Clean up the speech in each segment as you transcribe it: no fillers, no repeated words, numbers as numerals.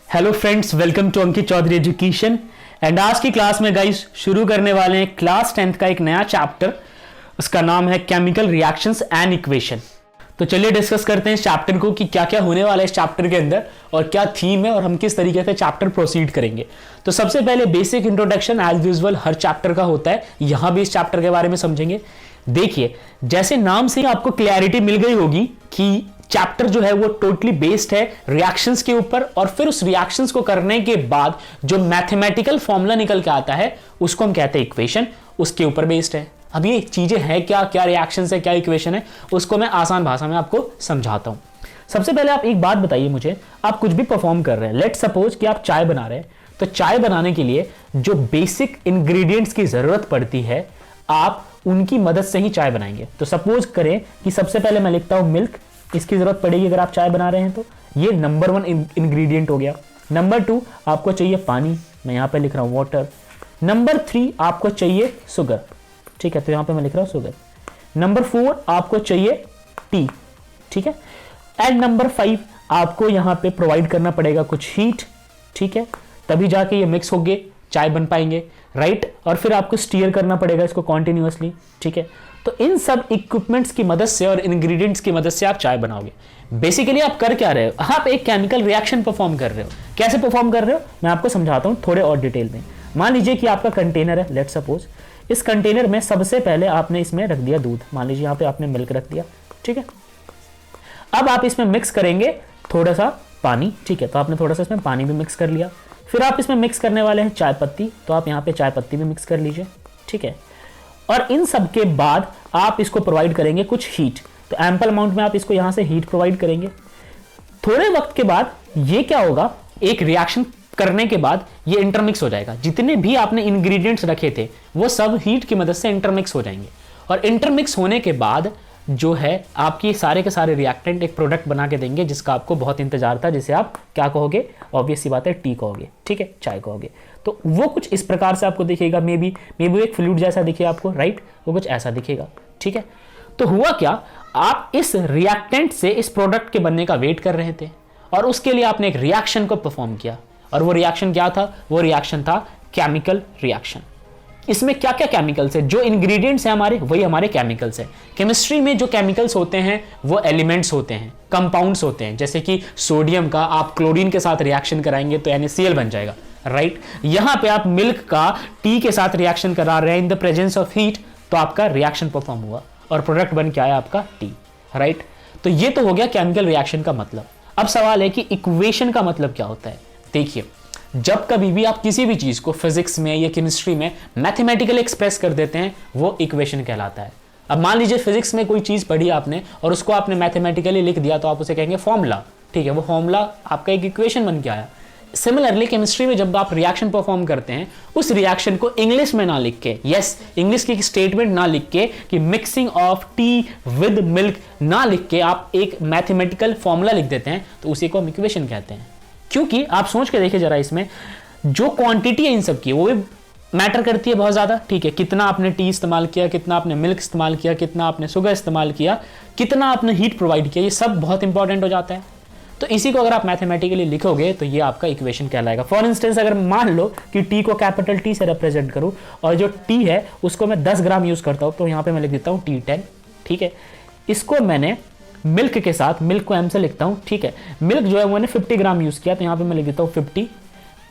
Hello friends, welcome to Ankit Chaudhary education. And आज की class में गाइस शुरू करने वाले हैं क्लास 10th का एक नया चैप्टर। उसका नाम है केमिकल रिएक्शंस एंड इक्वेशन। तो चलिए डिस्कस करते हैं इस चैप्टर को कि क्या क्या होने वाला है इस चैप्टर के अंदर और क्या थीम है और हम किस तरीके से चैप्टर प्रोसीड करेंगे। तो सबसे पहले बेसिक इंट्रोडक्शन एज यूजुअल हर चैप्टर का होता है, यहां भी इस चैप्टर के बारे में समझेंगे। देखिए, जैसे नाम से आपको क्लैरिटी मिल गई होगी कि चैप्टर जो है वो टोटली बेस्ड है रिएक्शंस के ऊपर, और फिर उस रिएक्शंस को करने के बाद जो मैथमेटिकल फॉर्मूला निकल के आता है उसको हम कहते हैं इक्वेशन, उसके ऊपर बेस्ड है। अब ये चीजें हैं क्या क्या रिएक्शंस है, क्या इक्वेशन है, उसको मैं आसान भाषा में आपको समझाता हूं। सबसे पहले आप एक बात बताइए मुझे, आप कुछ भी परफॉर्म कर रहे हैं, लेट्स सपोज कि आप चाय बना रहे हैं, तो चाय बनाने के लिए जो बेसिक इंग्रेडिएंट्स की जरूरत पड़ती है आप उनकी मदद से ही चाय बनाएंगे। तो सपोज करें कि सबसे पहले मैं लिखता हूं मिल्क, इसकी जरूरत पड़ेगी अगर आप चाय बना रहे हैं तो ये नंबर 1 इंग्रेडिएंट हो गया। नंबर 2 आपको चाहिए पानी, मैं यहां पे लिख रहा हूं वाटर। नंबर 3 आपको चाहिए शुगर, ठीक है, तो यहां पे मैं लिख रहा हूं शुगर। नंबर 4 आपको चाहिए टी, ठीक है। एंड नंबर 5 आपको यहां पे प्रोवाइड करना पड़ेगा कुछ हीट, ठीक है, तभी जाके ये मिक्स होंगे, चाय बन पाएंगे, राइट। और फिर आपको स्टीयर करना पड़ेगा इसको कॉन्टिन्यूअसली, ठीक है। तो इन सब इक्विपमेंट्स की मदद से और इंग्रेडिएंट्स की मदद से आप चाय बनाओगे। बेसिकली आप कर क्या रहे हो, आप एक केमिकल रिएक्शन परफॉर्म कर रहे हो। कैसे परफॉर्म कर रहे हो मैं आपको समझाता हूं थोड़े और डिटेल में। मान लीजिए कि आपका कंटेनर है, लेट्स सपोज इस कंटेनर में सबसे पहले आपने इसमें रख दिया दूध, मान लीजिए यहां पे आपने मिल्क रख दिया, ठीक है। अब आप इसमें मिक्स करेंगे थोड़ा सा पानी, ठीक है, तो आपने थोड़ा सा इसमें पानी भी मिक्स कर लिया। फिर आप इसमें मिक्स करने वाले हैं चाय पत्ती, तो आप यहां पे चाय पत्ती भी मिक्स कर लीजिए, ठीक है। और इन सब के बाद आप इसको प्रोवाइड करेंगे कुछ हीट, तो एम्पल अमाउंट में आप इसको यहां से हीट प्रोवाइड करेंगे। थोड़े वक्त के बाद ये क्या होगा, एक रिएक्शन करने के बाद ये इंटरमिक्स हो जाएगा। जितने भी आपने इंग्रेडिएंट्स रखे थे वो सब हीट की मदद से इंटरमिक्स हो जाएंगे, और इंटरमिक्स होने के बाद जो है आपकी सारे के सारे रिएक्टेंट एक प्रोडक्ट बना के देंगे जिसका आपको बहुत इंतजार था, जिसे आप क्या कहोगे, ऑब्वियस सी बात है टी कहोगे, ठीक है, चाय कहोगे। तो वो कुछ इस प्रकार से आपको दिखेगा, मे बी एक फ्लूइड जैसा दिखे आपको, राइट, वो कुछ ऐसा दिखेगा, ठीक है। तो हुआ क्या, आप इस रिएक्टेंट से इस प्रोडक्ट के बनने का वेट कर रहे थे और उसके लिए आपने एक रिएक्शन को परफॉर्म किया, और वो रिएक्शन क्या था, वो रिएक्शन था केमिकल रिएक्शन। इसमें क्या क्या केमिकल्स है, जो इंग्रेडिएंट्स हैं हमारे वही हमारे केमिकल्स हैं। केमिस्ट्री में जो केमिकल्स होते हैं वो एलिमेंट्स होते हैं, कंपाउंड्स होते हैं। जैसे कि सोडियम का आप क्लोरीन के साथ रिएक्शन कराएंगे तो NaCl बन जाएगा, राइट। यहां पे आप मिल्क का टी के साथ रिएक्शन करा रहे हैं in the presence of heat, तो आपका रिएक्शन परफॉर्म हुआ और प्रोडक्ट बन के आया आपका टी, राइट। तो ये तो हो गया केमिकल रिएक्शन का मतलब। अब सवाल है कि इक्वेशन का मतलब क्या होता है। देखिए, जब कभी भी आप किसी भी चीज को फिजिक्स में या केमिस्ट्री में मैथमेटिकली एक्सप्रेस कर देते हैं वो इक्वेशन कहलाता है। अब मान लीजिए फिजिक्स में कोई चीज पढ़ी आपने और उसको आपने मैथमेटिकली लिख दिया, तो आप उसे कहेंगे फॉर्मूला, ठीक है, वो फॉर्मूला आपका एक इक्वेशन बन के आया। सिमिलरली केमिस्ट्री में जब आप रिएक्शन परफॉर्म करते हैं उस रिएक्शन को इंग्लिश में ना लिख के, यस, इंग्लिश की स्टेटमेंट ना लिख के कि mixing of T with milk ना लिख के आप एक मैथमेटिकल फॉर्मूला लिख देते हैं, तो उसी को हम इक्वेशन कहते हैं। क्योंकि आप सोच के देखिए जरा, इसमें जो क्वांटिटी है इन सब की वो भी मैटर करती है बहुत ज्यादा, ठीक है। कितना आपने टी इस्तेमाल किया, कितना आपने मिल्क इस्तेमाल किया, कितना आपने शुगर इस्तेमाल किया, कितना आपने हीट प्रोवाइड किया, ये सब बहुत इंपॉर्टेंट हो जाता है। तो इसी को अगर आप मैथमेटिकली लिखोगे तो ये आपका इक्वेशन कहलाएगा। फॉर इंस्टेंस अगर मान लो कि टी को कैपिटल टी से रिप्रेजेंट करूं और जो टी है उसको मैं 10 ग्राम यूज करता हूं, तो यहां पे मैं लिख देता हूं T10, ठीक है। इसको मैंने मिल्क के साथ, मिल्क को M से लिखता हूं, ठीक है। मिल्क जो है मैंने 50 ग्राम यूज किया, तो यहां पे मैं लिख देता हूं 50,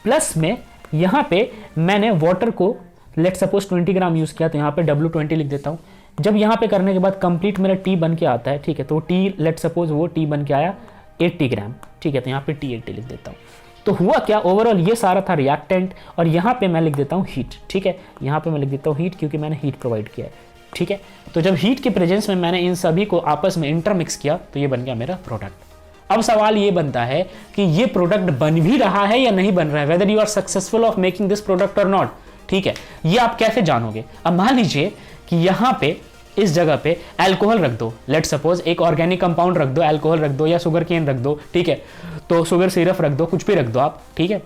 प्लस में यहां पे मैंने वाटर को लेट सपोज 20 ग्राम यूज किया, तो यहां पे W20 लिख देता हूं। जब यहां पे करने के बाद कंप्लीट मेरा टी बन के आता है, ठीक है, तो टी लेट सपोज वो टी बन के आया 80 ग्राम, ठीक है, तो यहां पे T80 लिख देता हूं। तो हुआ क्या, ओवरऑल ये सारा था रिएक्टेंट, और यहां पे मैं लिख देता हूं हीट, ठीक है, यहां पे मैं लिख देता हूं हीट क्योंकि मैंने हीट प्रोवाइड किया है, ठीक है। तो जब हीट के प्रेजेंस में मैंने इन सभी को आपस में इंटरमिक्स किया तो ये बन गया मेरा प्रोडक्ट। अब सवाल ये बनता है कि ये प्रोडक्ट बन भी रहा है या नहीं बन रहा है, whether you are successful of making this product और नॉट, ठीक है। ये आप कैसे जानोगे। अब मान लीजिए कि यहां पे इस जगह पे अल्कोहल रख दो, लेट सपोज एक ऑर्गेनिक कंपाउंड रख दो, अल्कोहल रख दो या शुगर केन रख दो, ठीक है, तो शुगर सिरप रख दो, कुछ भी रख दो आप, ठीक है।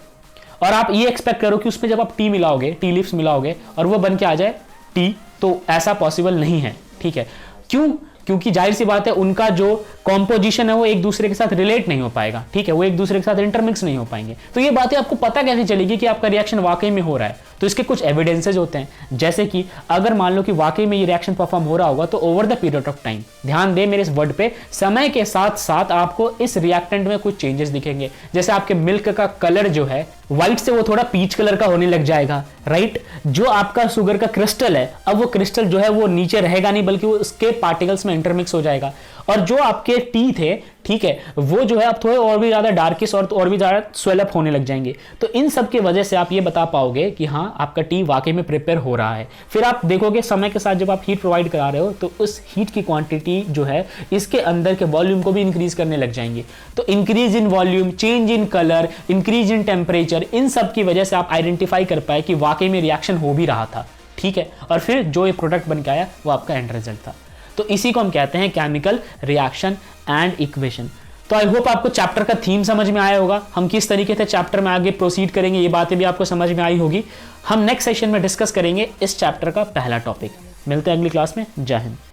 और आप ये एक्सपेक्ट करो कि उसमें जब आप टी मिलाओगे, टी लीव्स मिलाओगे और वो बन के आ जाए टी, तो ऐसा पॉसिबल नहीं है, ठीक है। क्यों, क्योंकि जाहिर सी बात है उनका जो कॉम्पोजिशन है वो एक दूसरे के साथ रिलेट नहीं हो पाएगा, ठीक है, वो एक दूसरे के साथ इंटरमिक्स नहीं हो पाएंगे। तो ये बातें आपको पता कैसे चलेगी कि आपका रिएक्शन वाकई में हो रहा है? तो इसके कुछ एविडेंसेज होते हैं, जैसे कि अगर मान लो कि वाकई में ये रिएक्शन परफॉर्म हो रहा होगा तो over the period of time, ध्यान दें मेरे इस वर्ड पे, समय के साथ साथ आपको इस रिएक्टेंट में कुछ चेंजेस दिखेंगे। जैसे आपके मिल्क का कलर जो है व्हाइट से वो थोड़ा पीच कलर का होने लग जाएगा, राइट। जो आपका शुगर का क्रिस्टल है, अब वो क्रिस्टल जो है वो नीचे रहेगा नहीं, बल्कि वो उसके पार्टिकल्स में इंटरमिक्स हो जाएगा। और जो आपके टी थे, ठीक है, वो जो है अब थोड़े और भी ज्यादा डार्किश और भी ज्यादा स्वेलअप होने लग जाएंगे। तो इन सब की वजह से आप ये बता पाओगे कि हाँ आपका टी वाकई में प्रिपेयर हो रहा है। फिर आप देखोगे समय के साथ जब आप हीट प्रोवाइड करा रहे हो तो उस हीट की क्वांटिटी जो है इसके अंदर के वॉल्यूम को भी इंक्रीज करने लग जाएंगे। तो increase in volume, change in colour, increase in temperature, इन सब की वजह से आप आइडेंटिफाई कर पाए कि वाकई में रिएक्शन हो भी रहा था, ठीक है। और फिर जो ये प्रोडक्ट बन के आया वो आपका एंड रिजल्ट था। तो इसी को हम कहते हैं केमिकल रिएक्शन एंड इक्वेशन। तो आई होप आपको चैप्टर का थीम समझ में आया होगा, हम किस तरीके से चैप्टर में आगे प्रोसीड करेंगे ये बातें भी आपको समझ में आई होगी। हम नेक्स्ट सेशन में डिस्कस करेंगे इस चैप्टर का पहला टॉपिक। मिलते हैं अगली क्लास में। जय हिंद।